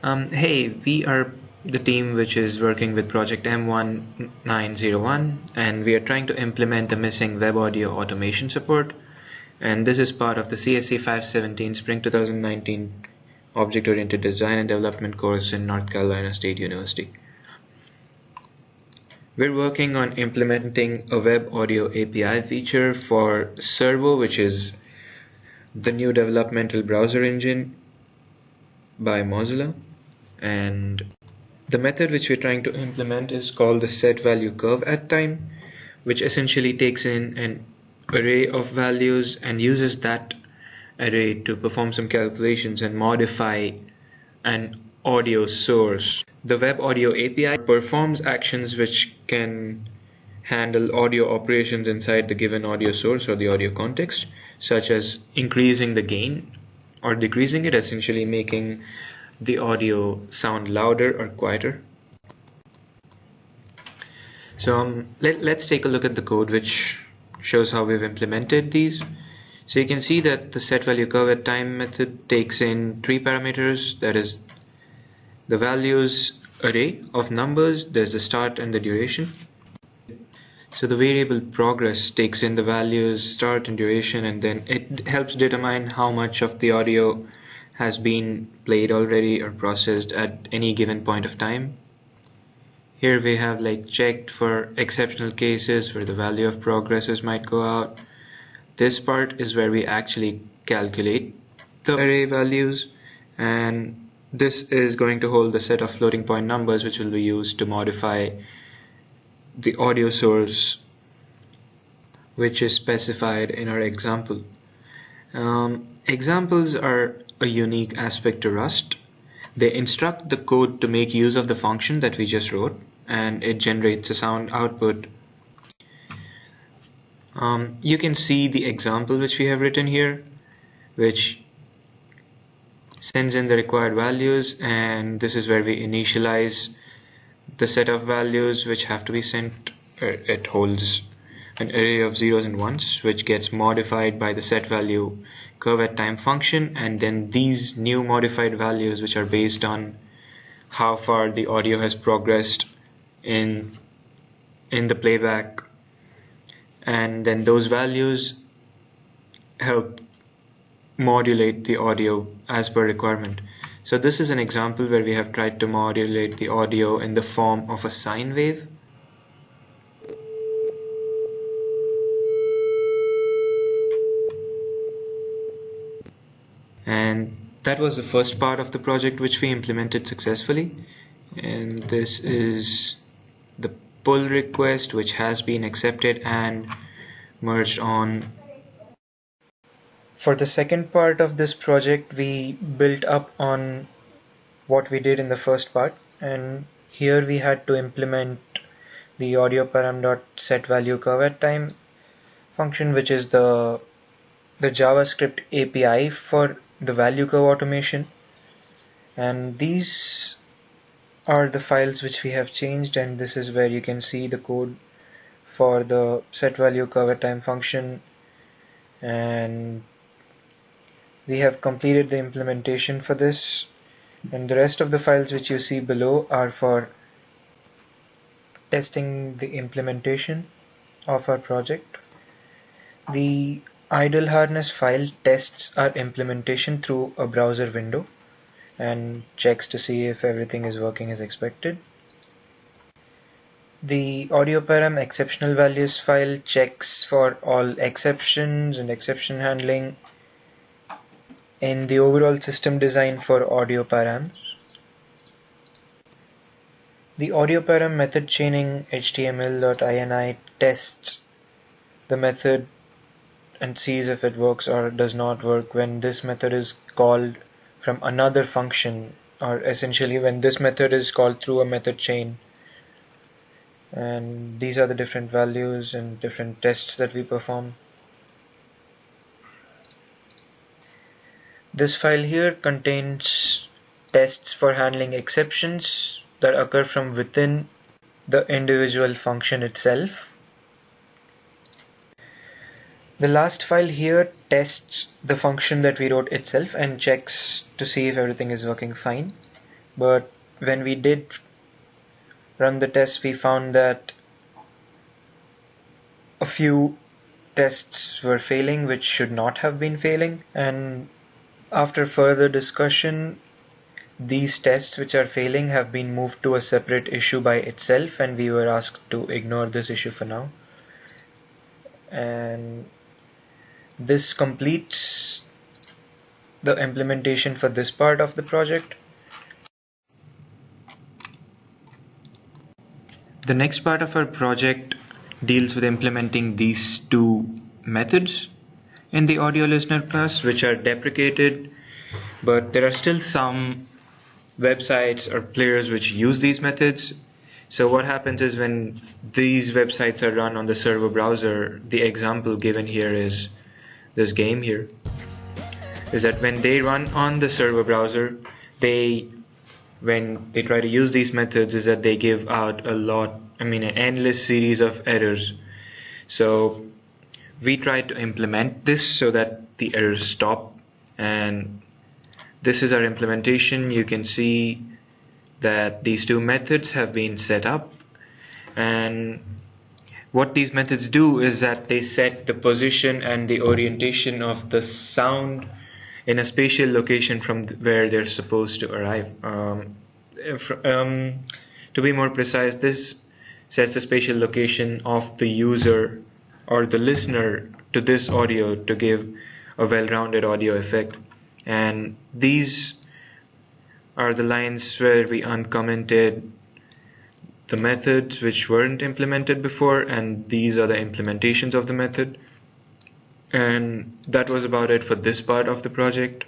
Hey, we are the team which is working with project M1901, and we are trying to implement the missing WebAudio automation support. And this is part of the CSC517 Spring 2019 Object-Oriented Design and Development course in North Carolina State University. We're working on implementing a WebAudio API feature for Servo, which is the new developmental browser engine by Mozilla. And the method which we're trying to implement is called the setValueCurveAtTime, which essentially takes in an array of values and uses that array to perform some calculations and modify an audio source. The WebAudio API performs actions which can handle audio operations inside the given audio source or the audio context, such as increasing the gain or decreasing it, essentially making the audio sound louder or quieter. So let's take a look at the code which shows how we've implemented these. So you can see that the setValueCurveAtTime method takes in three parameters, that is the values array of numbers, there's the start and the duration. So the variable progress takes in the values start and duration, and then it helps determine how much of the audio has been played already or processed at any given point of time. Here we have like checked for exceptional cases where the value of progresses might go out. This part is where we actually calculate the array values, and this is going to hold the set of floating point numbers which will be used to modify the audio source which is specified in our example. Examples are a unique aspect to Rust. They instruct the code to make use of the function that we just wrote, and it generates a sound output. You can see the example which we have written here, which sends in the required values, and this is where we initialize the set of values which have to be sent. It holds an array of zeros and ones which gets modified by the setValueCurveAtTime function, and then these new modified values, which are based on how far the audio has progressed in the playback, and then those values help modulate the audio as per requirement. So this is an example where we have tried to modulate the audio in the form of a sine wave. And that was the first part of the project which we implemented successfully. And this is the pull request which has been accepted and merged on. For the second part of this project, we built up on what we did in the first part, and here we had to implement the audioparam.setValueCurveAtTime function, which is the JavaScript API for the value curve automation. And these are the files which we have changed, and this is where you can see the code for the setValueCurveAtTime function, and we have completed the implementation for this, and the rest of the files which you see below are for testing the implementation of our project. The idle harness file tests our implementation through a browser window and checks to see if everything is working as expected. The audioparam exceptional values file checks for all exceptions and exception handling in the overall system design for audio params. The audioparam method chaining html.ini tests the method and sees if it works or does not work when this method is called from another function, or essentially when this method is called through a method chain. And these are the different values and different tests that we perform. This file here contains tests for handling exceptions that occur from within the individual function itself. The last file here tests the function that we wrote itself and checks to see if everything is working fine. but when we did run the tests, we found that a few tests were failing which should not have been failing, and after further discussion, these tests which are failing have been moved to a separate issue by itself, and we were asked to ignore this issue for now. And this completes the implementation for this part of the project. The next part of our project deals with implementing these two methods in the audio listener class, which are deprecated, but there are still some websites or players which use these methods. So what happens is when these websites are run on the server browser, the example given here is this game here, is that when they run on the server browser, when they try to use these methods, is that they give out an endless series of errors. So we try to implement this so that the errors stop, and this is our implementation. You can see that these two methods have been set up, and what these methods do is that they set the position and the orientation of the sound in a spatial location from where they're supposed to arrive. To be more precise, this sets the spatial location of the user or the listener to this audio to give a well-rounded audio effect. And these are the lines where we uncommented the methods which weren't implemented before, and these are the implementations of the method. And that was about it for this part of the project.